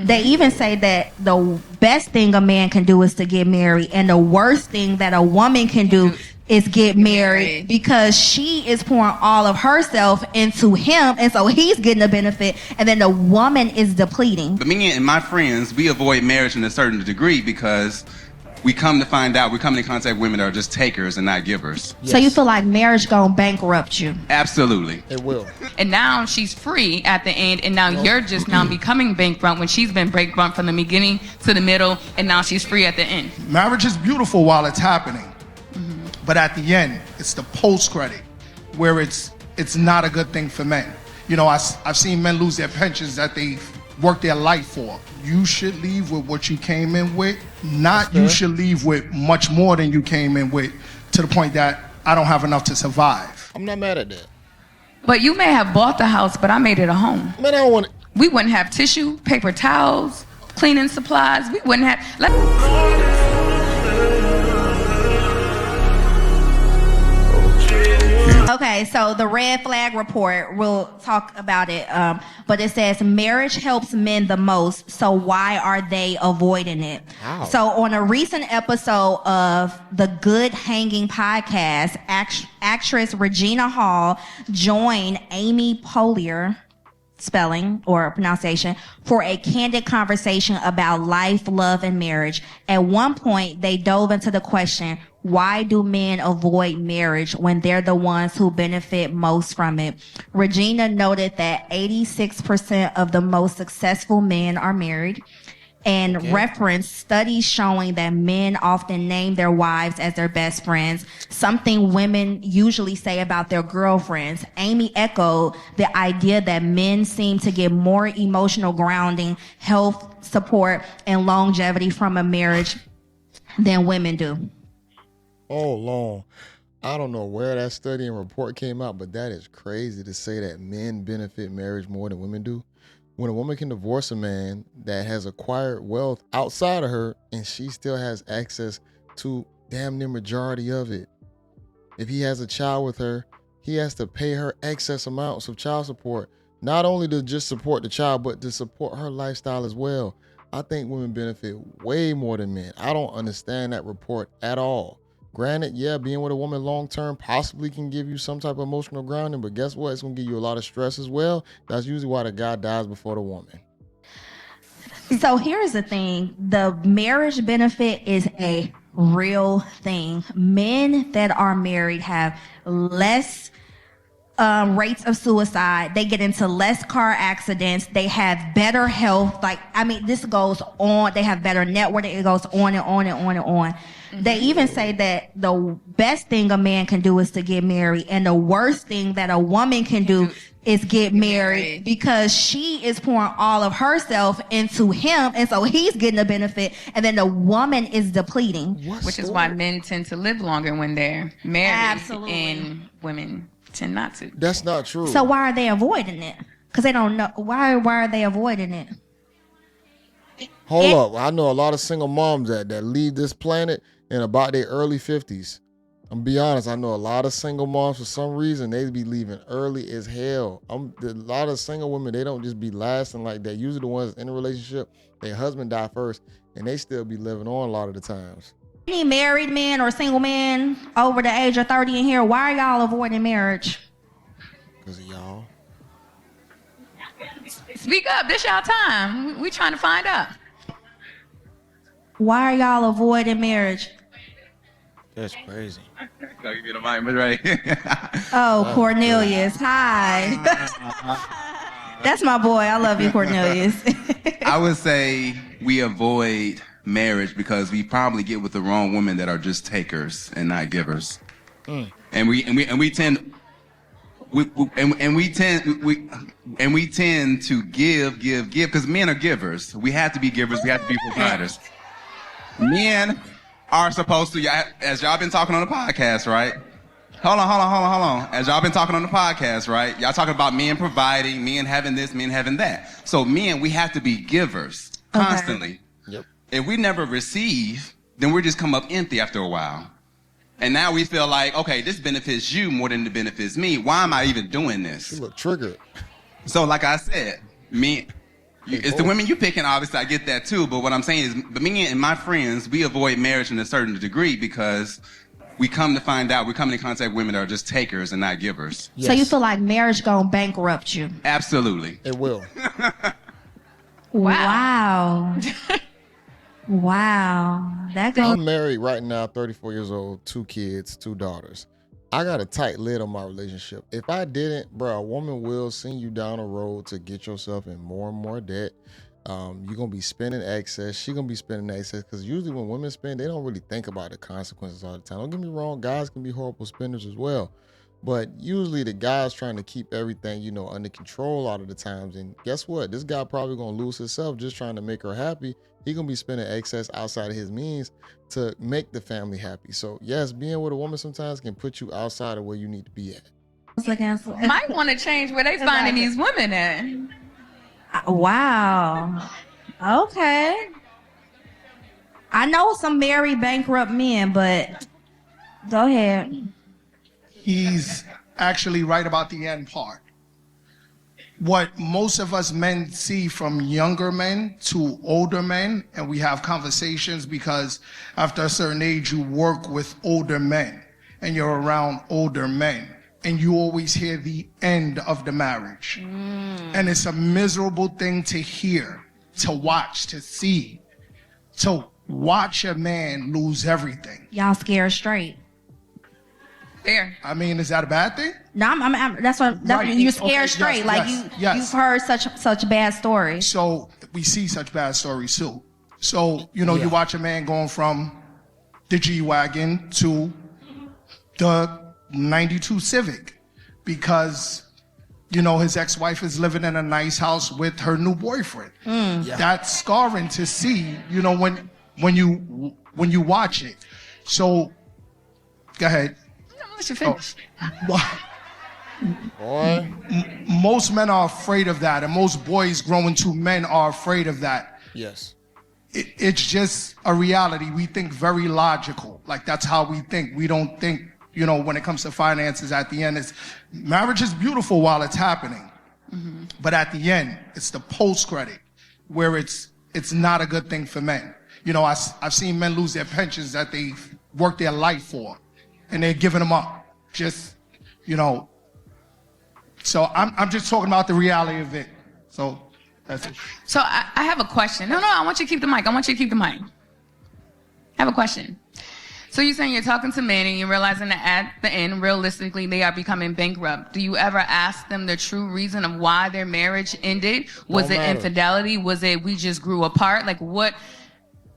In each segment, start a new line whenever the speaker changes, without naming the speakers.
They even say that the best thing a man can do is to get married, and the worst thing that a woman can do is get married, because she is pouring all of herself into him, and so he's getting the benefit, and then the woman is depleting.
But me and my friends, we avoid marriage in a certain degree because we come to find out, we come in contact with women that are just takers and not givers.
Yes. So you feel like marriage gonna bankrupt you?
Absolutely.
It will.
And now she's free at the end, and now you're just now becoming bankrupt when she's been bankrupt from the beginning to the middle, and now she's free at the end.
Marriage is beautiful while it's happening, but at the end, it's the post-credit where it's not a good thing for men. You know, I've seen men lose their pensions that they worked their life for. You should leave with what you came in with, not you should leave with much more than you came in with, to the point that I don't have enough to survive.
I'm not mad at that.
But you may have bought the house, but I made it a home.
Man, I don't want it.
We wouldn't have tissue, paper towels, cleaning supplies. We wouldn't have...
Okay, so the red flag report, we'll talk about it, but it says marriage helps men the most, so why are they avoiding it?
Wow.
So on a recent episode of the Good Hanging podcast, actress Regina Hall joined Amy Poehler, spelling or pronunciation, for a candid conversation about life, love, and marriage. At one point, they dove into the question, why do men avoid marriage when they're the ones who benefit most from it? Regina noted that 86% of the most successful men are married, and referenced studies showing that men often name their wives as their best friends, something women usually say about their girlfriends. Amy echoed the idea that men seem to get more emotional grounding, health support, and longevity from a marriage than women do.
Oh, long. I don't know where that study and report came out, but that is crazy to say that men benefit marriage more than women do. When a woman can divorce a man that has acquired wealth outside of her and she still has access to damn near majority of it. If he has a child with her, he has to pay her excess amounts of child support, not only to just support the child, but to support her lifestyle as well. I think women benefit way more than men. I don't understand that report at all. Granted, yeah, being with a woman long-term possibly can give you some type of emotional grounding, but guess what? It's going to give you a lot of stress as well. That's usually why the guy dies before the woman.
So here's the thing. The marriage benefit is a real thing. Men that are married have less rates of suicide. They get into less car accidents. They have better health. This goes on. They have better networking. It goes on and on and on and on. They even say that the best thing a man can do is to get married, and the worst thing that a woman can do is get married, because she is pouring all of herself into him, and so he's getting the benefit, and then the woman is depleting.
Which is why men tend to live longer when they're married.
Absolutely.
And women tend not to.
That's not true.
So why are they avoiding it? Because they don't know. Why are they avoiding it?
Hold up. I know a lot of single moms that leave this planet in about their early 50s. I'm be honest, I know a lot of single moms, for some reason, they be leaving early as hell. A lot of single women, they don't just be lasting like that. Usually the ones in a relationship, their husband die first, and they still be living on a lot of the times.
Any married men or single men over the age of 30 in here, why are y'all avoiding marriage?
Because of y'all.
Speak up. This y'all time. We trying to find out.
Why are y'all avoiding marriage?
That's crazy.
Gotta get a mic right.
Oh, Cornelius. Hi. That's my boy. I love you, Cornelius.
I would say we avoid marriage because we probably get with the wrong women that are just takers and not givers. And we tend to give because men are givers. We have to be givers. We have to be providers. Men are supposed to, as y'all been talking on the podcast, right? Hold on. As y'all been talking on the podcast, right? Y'all talking about men providing, men having this, men having that. So men, we have to be givers constantly.
Okay. Yep.
If we never receive, then we just come up empty after a while. And now we feel like, okay, this benefits you more than it benefits me. Why am I even doing this?
You look triggered.
So like I said, men, It's the women you picking, obviously, I get that too. But what I'm saying is, me and my friends, we avoid marriage in a certain degree because we come to find out, we come into contact with women that are just takers and not givers.
Yes.
So you feel like marriage gonna bankrupt you?
Absolutely.
It will.
Wow. Wow. That goes.
I'm married right now, 34 years old, 2 kids, 2 daughters. I got a tight lid on my relationship. If I didn't, bro, a woman will send you down a road to get yourself in more and more debt. You're going to be spending excess. She's going to be spending excess because usually when women spend, they don't really think about the consequences all the time. Don't get me wrong, guys can be horrible spenders as well. But usually the guy's trying to keep everything, you know, under control a lot of the times. And guess what? This guy probably going to lose himself just trying to make her happy. He going to be spending excess outside of his means to make the family happy. So yes, being with a woman sometimes can put you outside of where you need to be at.
Might want to change where they finding these women at.
Wow. Okay. I know some married bankrupt men, but go ahead.
He's actually right about the end part. What most of us men see from younger men to older men, and we have conversations because after a certain age you work with older men and you're around older men and you always hear the end of the marriage. And it's a miserable thing to hear, to watch, to see, to watch a man lose everything.
Y'all scared straight.
There.
I mean, is that a bad thing?
No, that's what
Right.
you scared
Okay,
straight.
yes,
like
yes,
you,
yes.
you've heard such bad stories.
So we see such bad stories too. So, you know, you watch a man going from the G-Wagon to the 92 Civic because, you know, his ex-wife is living in a nice house with her new boyfriend. That's scarring to see, you know, when you watch it. So, go ahead.
Let you finish.
Boy.
Most men are afraid of that, and most boys growing to men are afraid of that.
Yes.
It's just a reality. We think very logical. Like, that's how we think. We don't think, you know, when it comes to finances, at the end, marriage is beautiful while it's happening. But at the end, it's the post-credit where it's not a good thing for men. You know, I've seen men lose their pensions that they worked their life for, and they're giving them up. Just, you know. So I'm just talking about the reality of it. So that's it.
So I have a question. No, I want you to keep the mic. I have a question. So you're saying you're talking to men and you're realizing that at the end, realistically, they are becoming bankrupt. Do you ever ask them the true reason of why their marriage ended? Was it infidelity? Was it we just grew apart? Like, what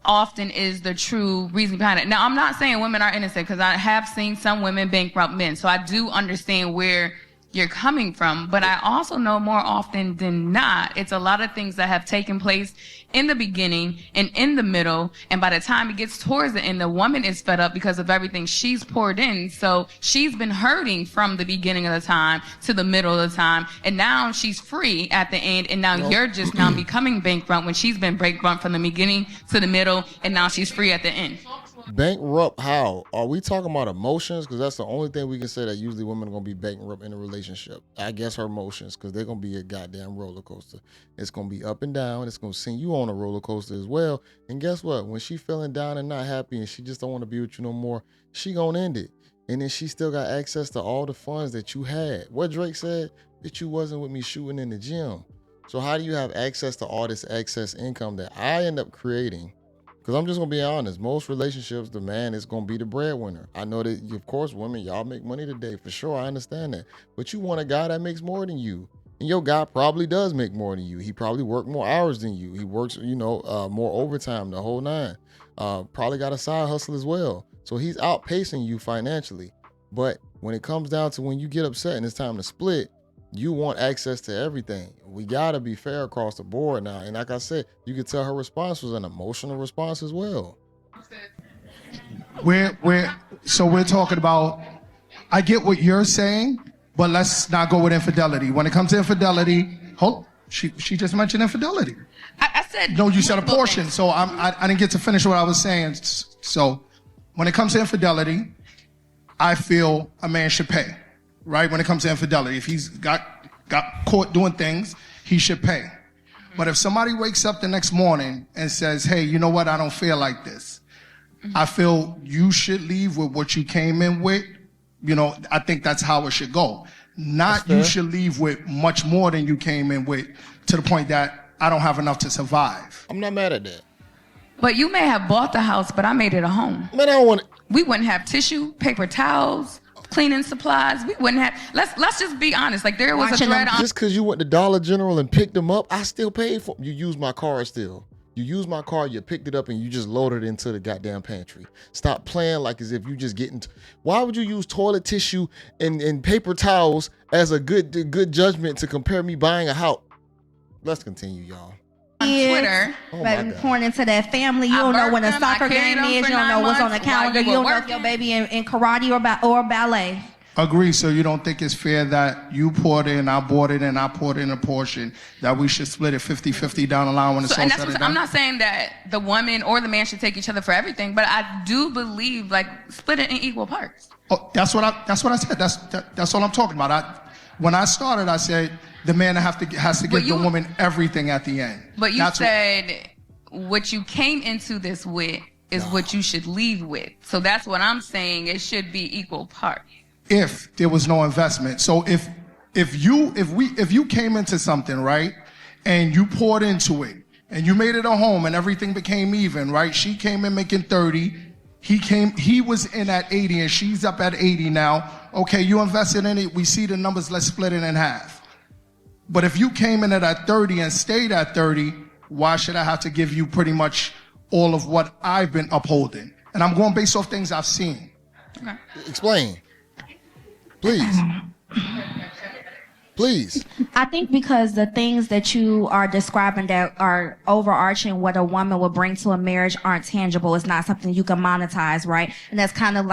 often is the true reason behind it? Now, I'm not saying women are innocent because I have seen some women bankrupt men. So I do understand where you're coming from, but I also know more often than not, it's a lot of things that have taken place in the beginning and in the middle, and by the time it gets towards the end, the woman is fed up because of everything she's poured in. So she's been hurting from the beginning of the time to the middle of the time, and now she's free at the end, and now you're just now becoming bankrupt when she's been bankrupt from the beginning to the middle, and now she's free at the end.
Bankrupt how? Are we talking about emotions? Because that's the only thing we can say that usually women are going to be bankrupt in a relationship. I guess her emotions, because they're going to be a goddamn roller coaster. It's going to be up and down. It's going to send you on a roller coaster as well. And guess what? When she feeling down and not happy and she just don't want to be with you no more, she going to end it. And then she still got access to all the funds that you had. What Drake said, that you wasn't with me shooting in the gym. So how do you have access to all this excess income that I end up creating? Because I'm just going to be honest, most relationships, the man is going to be the breadwinner. I know that, of course, women, y'all make money today. For sure, I understand that. But you want a guy that makes more than you. And your guy probably does make more than you. He probably worked more hours than you. He works, more overtime, the whole nine. Probably got a side hustle as well. So he's outpacing you financially. But when it comes down to when you get upset and it's time to split, you want access to everything. We gotta be fair across the board now. And like I said, you could tell her response was an emotional response as well.
We're talking about, I get what you're saying, but let's not go with infidelity. When it comes to infidelity, she just mentioned infidelity.
I said
No, you said a portion, so I didn't get to finish what I was saying. So when it comes to infidelity, I feel a man should pay. Right, when it comes to infidelity, if he's got caught doing things, he should pay. But if somebody wakes up the next morning and says, hey, you know what? I don't feel like this. I feel you should leave with what you came in with. You know, I think that's how it should go. Not you should leave with much more than you came in with, to the point that I don't have enough to survive.
I'm not mad at that.
But you may have bought the house, but I made it a home.
Man, I don't want.
We wouldn't have tissue, paper towels, cleaning supplies. We wouldn't have. Let's just be honest. Like there was a thread on.
Just because you went to Dollar General and picked them up, I still paid for. You used my car still. You used my car, you picked it up, and you just loaded it into the goddamn pantry. Stop playing like as if you just getting. Why would you use toilet tissue and paper towels as a good judgment to compare me buying a house? Let's continue, y'all.
On Twitter,
Baby pouring into that family. You don't know when a soccer game is. You don't know what's on the calendar. You don't know if your baby in karate or ballet.
Agree. So you don't think it's fair that you poured in, I bought it, and I poured in a portion, that we should split it 50-50 down the line when it's all said and done?
I'm not saying that the woman or the man should take each other for everything, but I do believe like split it in equal parts.
Oh, that's what I said. That's all I'm talking about. When I started, I said the man has to give the woman everything at the end.
But you said what you came into this with is what you should leave with. So that's what I'm saying. It should be equal parts.
If there was no investment. So if you came into something, right, and you poured into it and you made it a home and everything became even, right? She came in making 30, he was in at 80 and she's up at 80 now. Okay, you invested in it, we see the numbers, let's split it in half. But if you came in at 30 and stayed at 30, why should I have to give you pretty much all of what I've been upholding? And I'm going based off things I've seen.
Okay.
Explain. Please. Please.
I think because the things that you are describing that are overarching what a woman will bring to a marriage aren't tangible. It's not something you can monetize, right? And that's kind of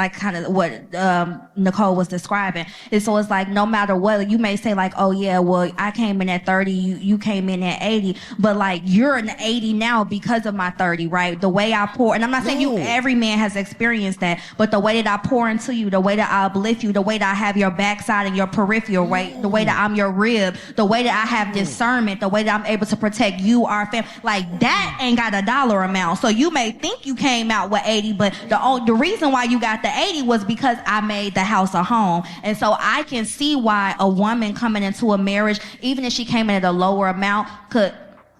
what Nicole was describing. And so it's like no matter what, you may say like, oh yeah, well I came in at 30, you came in at 80, but like you're an 80 now because of my 30, right? The way I pour, and I'm not saying every man has experienced that, but the way that I pour into you, the way that I uplift you, the way that I have your backside and your peripheral, right? The way that I'm your rib, the way that I have discernment, the way that I'm able to protect you, our family, like that ain't got a dollar amount. So you may think you came out with 80, but the reason why you got the 80 was because I made the house a home. And so I can see why a woman coming into a marriage, even if she came in at a lower amount, could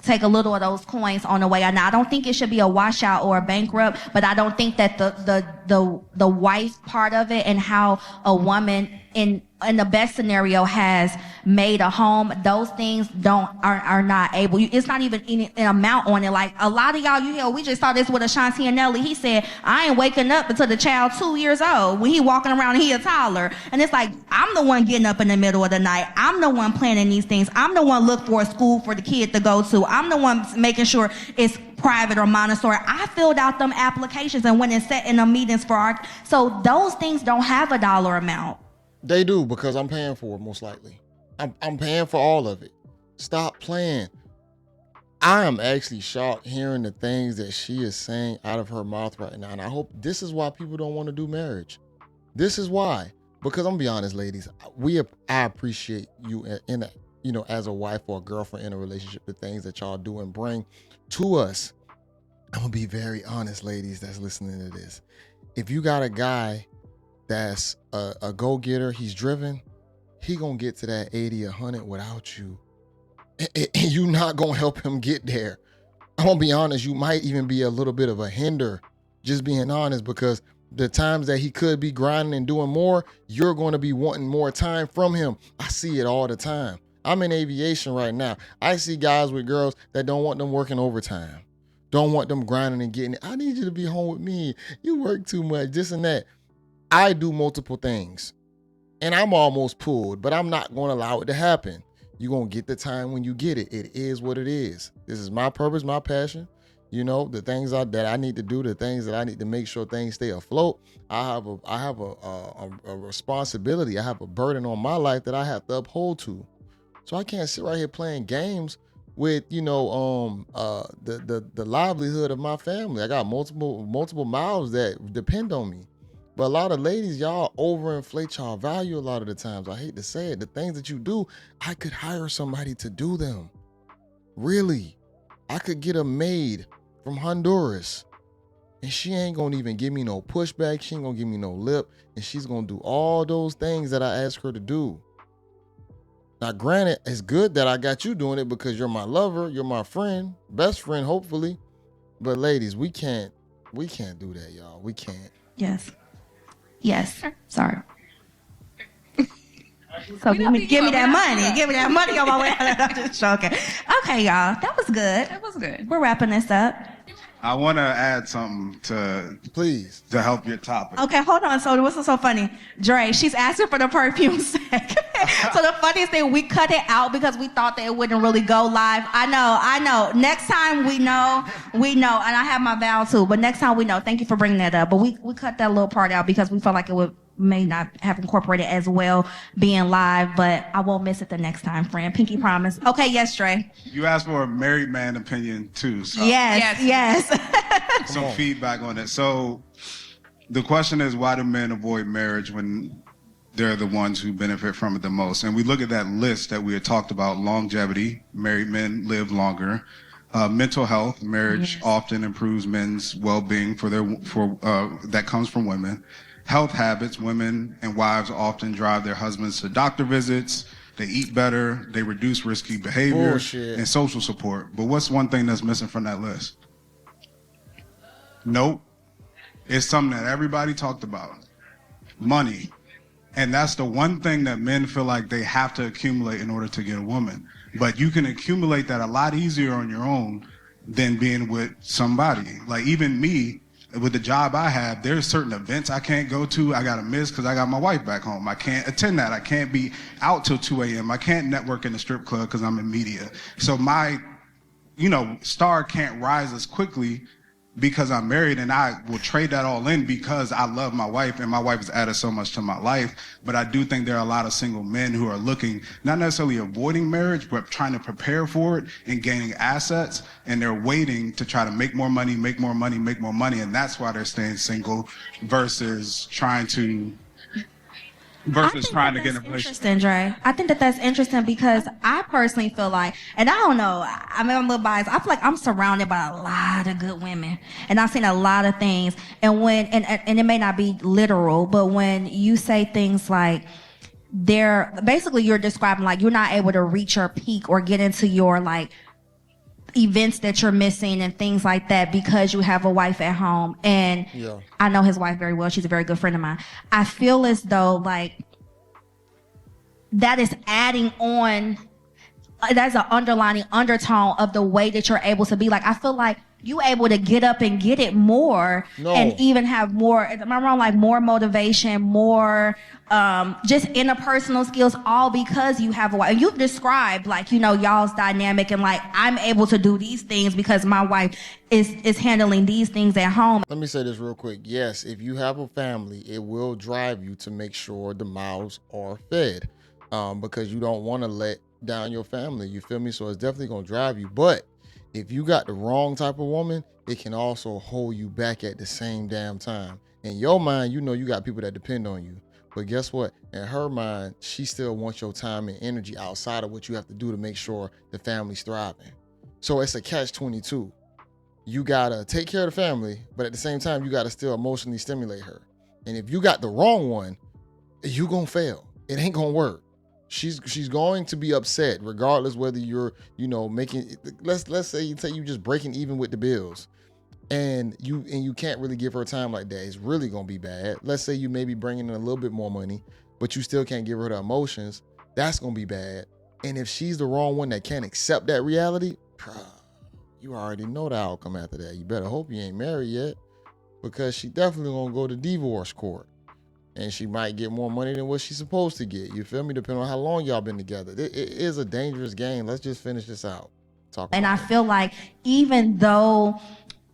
take a little of those coins on the way out. Now, I don't think it should be a washout or a bankrupt, but I don't think that the wife part of it and how a woman in the best scenario has made a home, those things are not able. It's not even an amount on it. Like a lot of y'all, you hear, we just saw this with Ashanti and Nelly. He said, I ain't waking up until the child 2 years old when he walking around and he a toddler. And it's like, I'm the one getting up in the middle of the night. I'm the one planning these things. I'm the one look for a school for the kid to go to. I'm the one making sure it's private or Montessori. I filled out them applications and went and sat in the meetings so those things don't have a dollar amount.
They do, because I'm paying for it most likely. I'm paying for all of it. Stop playing. I am actually shocked hearing the things that she is saying out of her mouth right now. And I hope this is why people don't want to do marriage. This is why. Because I'm gonna be honest, ladies, I appreciate you as a wife or a girlfriend in a relationship, the things that y'all do and bring to us. I'm gonna be very honest, ladies that's listening to this. If you got a guy that's a go-getter, he's driven, he gonna get to that 80, 100 without you. And you not gonna help him get there. I'm gonna be honest, you might even be a little bit of a hinder, just being honest, because the times that he could be grinding and doing more, you're gonna be wanting more time from him. I see it all the time. I'm in aviation right now. I see guys with girls that don't want them working overtime, don't want them grinding and getting it. I need you to be home with me. You work too much, this and that. I do multiple things and I'm almost pulled, but I'm not going to allow it to happen. You're going to get the time when you get it. It is what it is. This is my purpose, my passion. The things that I need to do, the things that I need to make sure things stay afloat. I have a responsibility. I have a burden on my life that I have to uphold to. So I can't sit right here playing games with, the livelihood of my family. I got multiple mouths that depend on me. But a lot of ladies, y'all overinflate y'all value a lot of the times. I hate to say it. The things that you do, I could hire somebody to do them. Really? I could get a maid from Honduras and she ain't gonna even give me no pushback. She ain't gonna give me no lip, and she's gonna do all those things that I ask her to do. Now, granted, it's good that I got you doing it because you're my lover, you're my friend, best friend, hopefully. But ladies, we can't do that, y'all. We can't.
Yes. Sorry. So give me that money. Give me that money on my way out. I'm just joking. Okay, y'all. That was good.
That was good.
We're wrapping this up.
I want to add something to help your topic.
Okay, hold on. So what's so funny? Dre, she's asking for the perfume sack. So the funniest thing, we cut it out because we thought that it wouldn't really go live. I know. Next time we know. And I have my vow too, but next time we know. Thank you for bringing that up. But we cut that little part out because we felt like it may not have incorporated as well being live, but I won't miss it the next time, friend. Pinky promise. Okay, yes, Dre.
You asked for a married man opinion too. So
Yes.
some feedback on it. So the question is, why do men avoid marriage when they're the ones who benefit from it the most? And we look at that list that we had talked about: longevity, married men live longer. Mental health, marriage often improves men's well-being that comes from women. Health habits, women and wives often drive their husbands to doctor visits. They eat better. They reduce risky behavior.
Bullshit.
And social support. But what's one thing that's missing from that list? Nope. It's something that everybody talked about. Money. And that's the one thing that men feel like they have to accumulate in order to get a woman. But you can accumulate that a lot easier on your own than being with somebody. Like even me, with the job I have, there's certain events I can't go to. I got to miss because I got my wife back home. I can't attend that. I can't be out till 2 a.m. I can't network in the strip club because I'm in media. So my, star can't rise as quickly because I'm married, and I will trade that all in because I love my wife, and my wife has added so much to my life. But I do think there are a lot of single men who are looking, not necessarily avoiding marriage, but trying to prepare for it and gaining assets, and they're waiting to try to make more money, and that's why they're staying single versus trying to get in a relationship.
Interesting, Dre. I think that's interesting because I personally feel like, and I don't know, I'm a little biased. I feel like I'm surrounded by a lot of good women, and I've seen a lot of things. And and it may not be literal, but when you say things like you're describing like you're not able to reach your peak or get into your like events that you're missing and things like that because you have a wife at home. And I know his wife very well. She's a very good friend of mine. I feel as though like that is adding on, that's an underlining undertone of the way that you're able to be. Like, I feel like you able to get up and get it more and even have more, am I wrong? Like more motivation, more just interpersonal skills, all because you have a wife. And you've described like, y'all's dynamic and like, I'm able to do these things because my wife is handling these things at home.
Let me say this real quick. Yes, if you have a family, it will drive you to make sure the mouths are fed because you don't want to let down your family. You feel me? So it's definitely going to drive you. But if you got the wrong type of woman, it can also hold you back at the same damn time. In your mind, you got people that depend on you. But guess what? In her mind, she still wants your time and energy outside of what you have to do to make sure the family's thriving. So it's a catch-22. You got to take care of the family, but at the same time, you got to still emotionally stimulate her. And if you got the wrong one, you going to fail. It ain't going to work. She's going to be upset regardless whether you're, making, let's say you just breaking even with the bills and you can't really give her time like that. It's really going to be bad. Let's say you may be bringing in a little bit more money, but you still can't give her the emotions. That's going to be bad. And if she's the wrong one that can't accept that reality, you already know the outcome after that. You better hope you ain't married yet because she definitely going to go to divorce court. And she might get more money than what she's supposed to get. You feel me? Depending on how long y'all been together. It is a dangerous game. Let's just finish this out.
And I feel like even though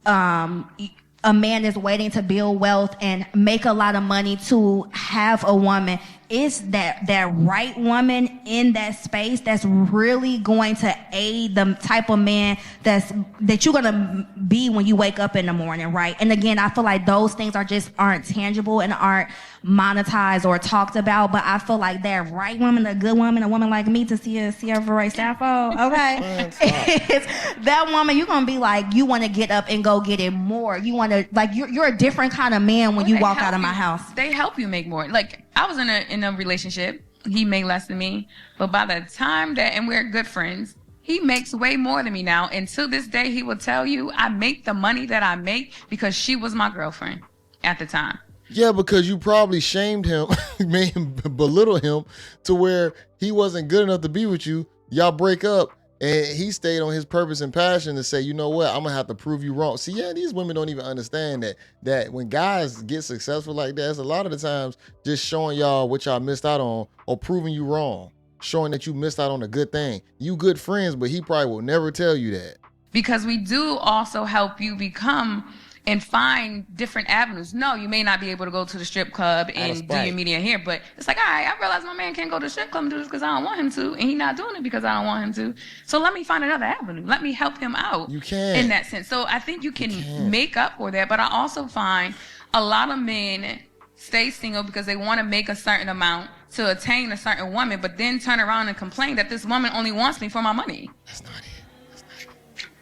a man is waiting to build wealth and make a lot of money to have a woman, it's that right woman in that space that's really going to aid the type of man that you're gonna be when you wake up in the morning, right? And again, I feel like those things aren't tangible and aren't monetized or talked about, but I feel like that right woman, a good woman, a woman like me, to see a JayBReacts Sappho, okay? It's that woman, you're gonna be like, you wanna get up and go get it more. You wanna, like, you're a different kind of man when you walk out of my house.
They help you make more. Like, I was in a relationship. He made less than me, but by the time and we're good friends, he makes way more than me now. And to this day, he will tell you, I make the money that I make because she was my girlfriend at the time.
Yeah, because you probably shamed him, made him belittle him to where he wasn't good enough to be with you. Y'all break up, and he stayed on his purpose and passion to say, you know what, I'm gonna have to prove you wrong. See, yeah, these women don't even understand that when guys get successful like that, it's a lot of the times just showing y'all what y'all missed out on or proving you wrong, showing that you missed out on a good thing. You good friends, but he probably will never tell you that.
Because we do also help you become and find different avenues. No, you may not be able to go to the strip club and do your media here, but it's like, all right, I realize my man can't go to the strip club and do this because I don't want him to, and he's not doing it because I don't want him to. So let me find another avenue. Let me help him out.
You can.
In that sense. So I think you can make up for that, but I also find a lot of men stay single because they want to make a certain amount to attain a certain woman, but then turn around and complain that this woman only wants me for my money.
That's not it.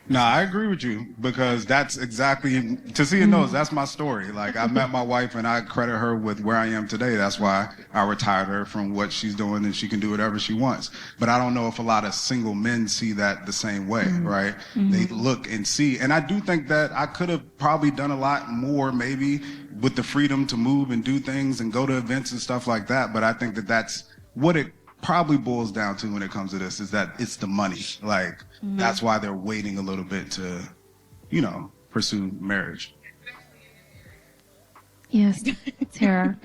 No, I agree with you because that's exactly, Tasia knows that's my story. Like, I met my wife and I credit her with where I am today. That's why I retired her from what she's doing and she can do whatever she wants. But I don't know if a lot of single men see that the same way, right? They look and see. And I do think that I could have probably done a lot more maybe with the freedom to move and do things and go to events and stuff like that. But I think that that's what it probably boils down to when it comes to this, is that it's the money. Like, that's why they're waiting a little bit to, pursue marriage.
Yes, Tara.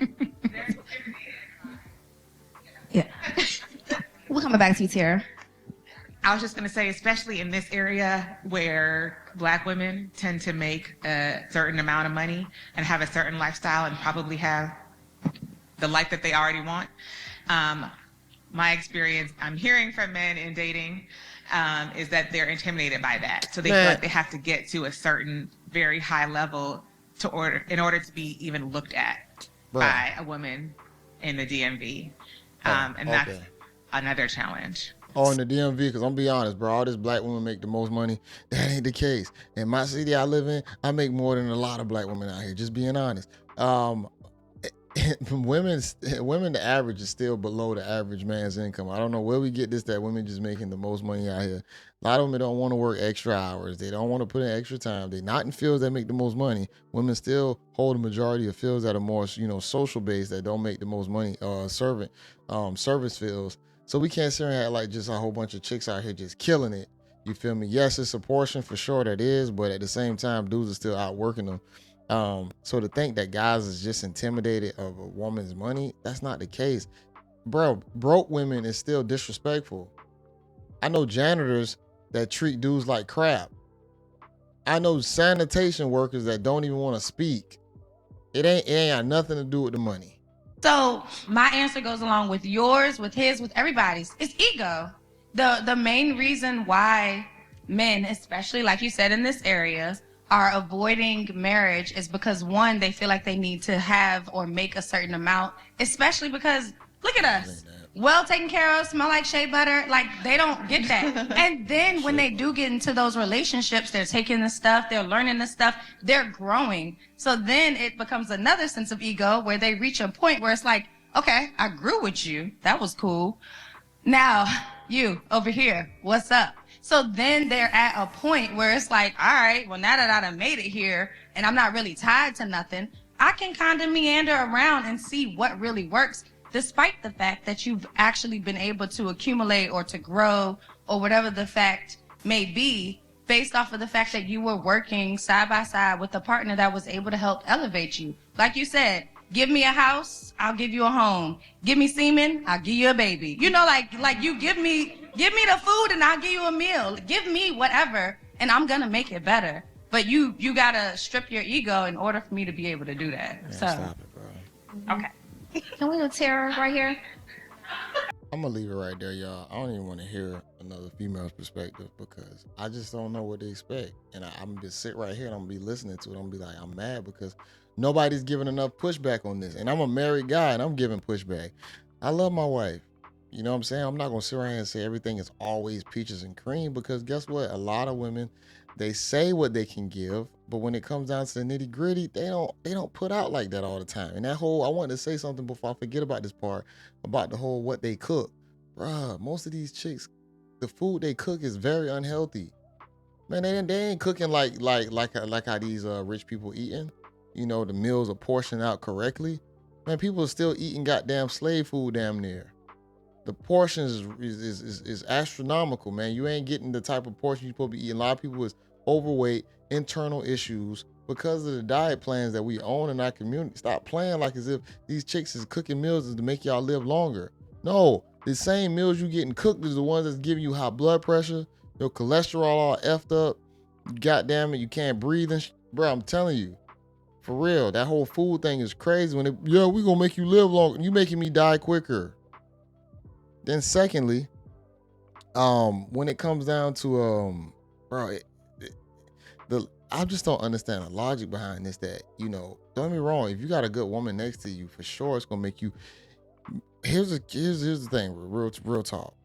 Yeah. We're coming back to you, Tara.
I was just going to say, especially in this area where Black women tend to make a certain amount of money and have a certain lifestyle and probably have the life that they already want. My experience, I'm hearing from men in dating, is that they're intimidated by that. So they feel like they have to get to a certain very high level in order to be even looked at by a woman in the DMV. And that's another challenge.
Oh, in the DMV, because I'm be honest, bro, all this Black women make the most money. That ain't the case. In my city I live in, I make more than a lot of Black women out here, just being honest. Women, the average is still below the average man's income. I don't know where we get this, that women just making the most money out here. A lot of women don't want to work extra hours. They don't want to put in extra time. They're not in fields that make the most money. Women still hold a majority of fields that are more, social based, that don't make the most money, service fields. So we can't sit here and act like just a whole bunch of chicks out here just killing it. You feel me? Yes, it's a portion for sure that is, but at the same time, dudes are still outworking them. So to think that guys is just intimidated of a woman's money, that's not the case. Bro, broke women is still disrespectful. I know janitors that treat dudes like crap. I know sanitation workers that don't even want to speak. It ain't got nothing to do with the money.
So my answer goes along with yours, with his, with everybody's. It's ego. The main reason why men, especially like you said in this area, are avoiding marriage is because, one, they feel like they need to have or make a certain amount, especially because, look at us, well taken care of, smell like shea butter. Like, they don't get that. And then when they do get into those relationships, they're taking the stuff, they're learning the stuff, they're growing. So then it becomes another sense of ego where they reach a point where it's like, okay, I grew with you. That was cool. Now, you over here, what's up? So then they're at a point where it's like, all right, well, now that I done made it here and I'm not really tied to nothing, I can kind of meander around and see what really works, despite the fact that you've actually been able to accumulate or to grow or whatever the fact may be, based off of the fact that you were working side by side with a partner that was able to help elevate you. Like you said, give me a house, I'll give you a home. Give me semen, I'll give you a baby. Like you give me the food and I'll give you a meal. Give me whatever and I'm gonna make it better. But you gotta strip your ego in order for me to be able to do that.
Man, stop it, bro.
Okay.
Can we do Tara right here?
I'm gonna leave it right there, y'all. I don't even want to hear another female's perspective because I just don't know what to expect. And I'm gonna just sit right here and I'm gonna be listening to it. I'm gonna be like, I'm mad because nobody's giving enough pushback on this. And I'm a married guy and I'm giving pushback. I love my wife. You know what I'm saying? I'm not gonna sit around and say everything is always peaches and cream because guess what? A lot of women, they say what they can give, but when it comes down to the nitty gritty, they don't put out like that all the time. And that whole, I wanted to say something before I forget about this part about the whole what they cook. Bruh, most of these chicks, the food they cook is very unhealthy. Man, they ain't cooking like how these rich people eating. You know, the meals are portioned out correctly. Man, people are still eating goddamn slave food damn near. The portions is astronomical, man. You ain't getting the type of portion you're supposed to be eating. A lot of people is overweight, internal issues because of the diet plans that we own in our community. Stop playing like as if these chicks is cooking meals is to make y'all live longer. No, the same meals you getting cooked is the ones that's giving you high blood pressure, your cholesterol all effed up. God damn it, you can't breathe and bro, I'm telling you. For real, that whole food thing is crazy. When we gonna make you live longer. You making me die quicker. Then secondly, when it comes down to I just don't understand the logic behind this. That don't get me wrong. If you got a good woman next to you, for sure it's gonna make you. Here's the thing, real talk.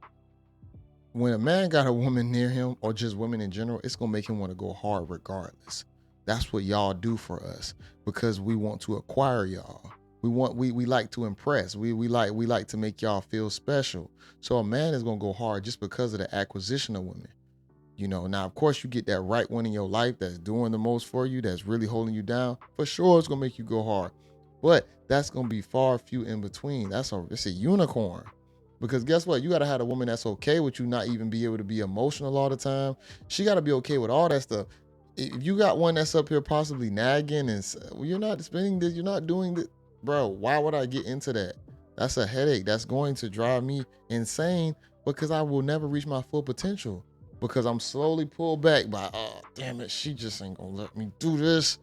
When a man got a woman near him, or just women in general, it's gonna make him want to go hard regardless. That's what y'all do for us because we want to acquire y'all. We like to impress. We like to make y'all feel special. So a man is gonna go hard just because of the acquisition of women. Now of course you get that right one in your life that's doing the most for you, that's really holding you down. For sure it's gonna make you go hard. But that's gonna be far few in between. It's a unicorn. Because guess what? You gotta have a woman that's okay with you not even be able to be emotional all the time. She gotta be okay with all that stuff. If you got one that's up here possibly nagging and you're not spending this, you're not doing this, bro, why would I get into that? That's a headache. That's going to drive me insane because I will never reach my full potential because I'm slowly pulled back by, oh, damn it, she just ain't gonna let me do this.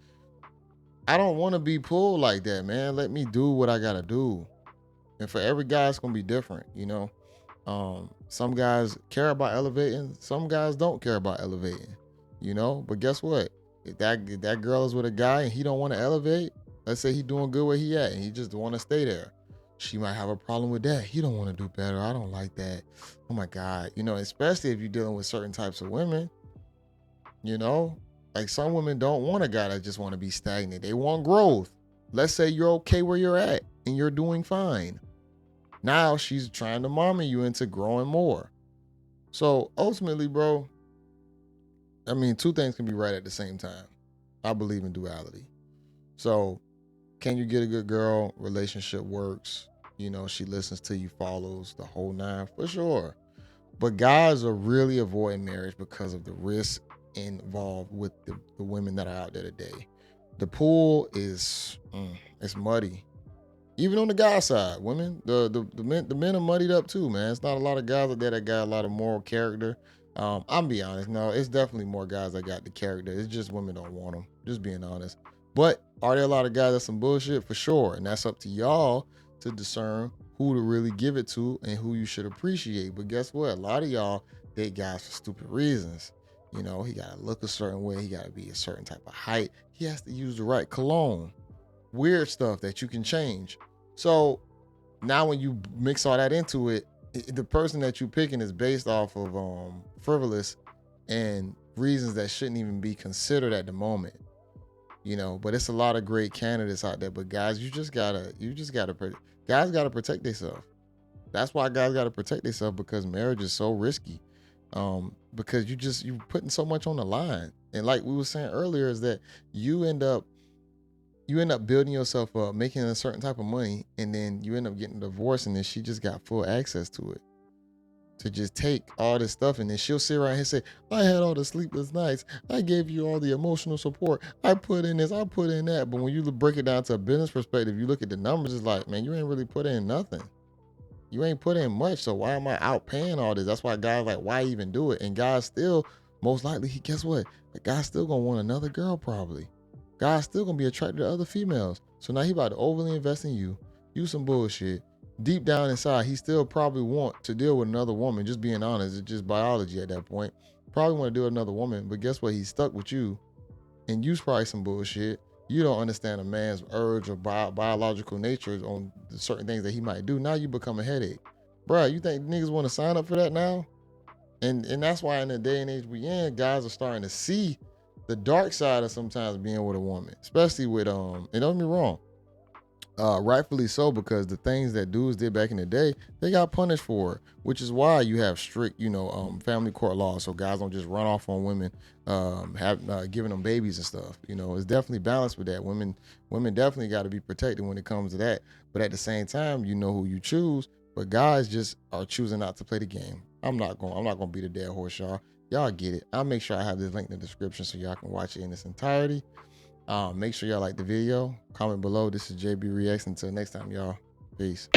I don't want to be pulled like that, man. Let me do what I gotta do. And for every guy, it's gonna be different, Some guys care about elevating. Some guys don't care about elevating, But guess what? If that girl is with a guy and he don't want to elevate, let's say he doing good where he at and he just want to stay there. She might have a problem with that. He don't want to do better. I don't like that. Oh my God. Especially if you're dealing with certain types of women, like some women don't want a guy that just want to be stagnant. They want growth. Let's say you're okay where you're at and you're doing fine. Now she's trying to mommy you into growing more. So ultimately, bro, two things can be right at the same time. I believe in duality. So can you get a good girl? Relationship works. She listens to you, follows the whole nine, for sure. But guys are really avoiding marriage because of the risk involved with the women that are out there today. The pool is it's muddy. Even on the guy side, women, the men are muddied up too, man. It's not a lot of guys out there that got a lot of moral character. I'm be honest, no, it's definitely more guys that got the character. It's just women don't want them. Just being honest. But are there a lot of guys that's some bullshit? For sure, and that's up to y'all to discern who to really give it to and who you should appreciate. But guess what? A lot of y'all date guys for stupid reasons. He gotta look a certain way. He gotta be a certain type of height. He has to use the right cologne. Weird stuff that you can change. So now when you mix all that into it, the person that you're picking is based off of frivolous and reasons that shouldn't even be considered at the moment. But it's a lot of great candidates out there. But guys, guys gotta protect themselves. That's why guys gotta protect themselves, because marriage is so risky. Because you're putting so much on the line. And like we were saying earlier, is that you end up building yourself up, making a certain type of money, and then you end up getting divorced, and then she just got full access to it. To just take all this stuff, and then she'll sit around here and say, I had all the sleepless nights. I gave you all the emotional support. I put in this, I put in that. But when you break it down to a business perspective, you look at the numbers, it's like, man, you ain't really put in nothing. You ain't put in much, so why am I out paying all this? That's why guys like, why even do it? And guys still, most likely, guess what? The guy's still gonna want another girl probably. Guy's still gonna be attracted to other females. So now he about to overly invest in you. You some bullshit. Deep down inside, he still probably want to deal with another woman. Just being honest, it's just biology at that point. Probably want to deal with another woman, but guess what? He's stuck with you, and you's probably some bullshit. You don't understand a man's urge or biological nature on certain things that he might do. Now you become a headache, bruh. You think niggas want to sign up for that now? And that's why in the day and age we in, guys are starting to see the dark side of sometimes being with a woman, especially with and don't get me wrong, rightfully so, because the things that dudes did back in the day, they got punished for it, which is why you have strict, family court laws, so guys don't just run off on women, giving them babies and stuff. It's definitely balanced with that. Women definitely got to be protected when it comes to that, but at the same time, you know who you choose. But guys just are choosing not to play the game. I'm not gonna beat a dead horse, y'all. Y'all get it. I'll make sure I have this link in the description so y'all can watch it in its entirety. Make sure y'all like the video. Comment below. This is JayBReacts. Until next time, y'all. Peace.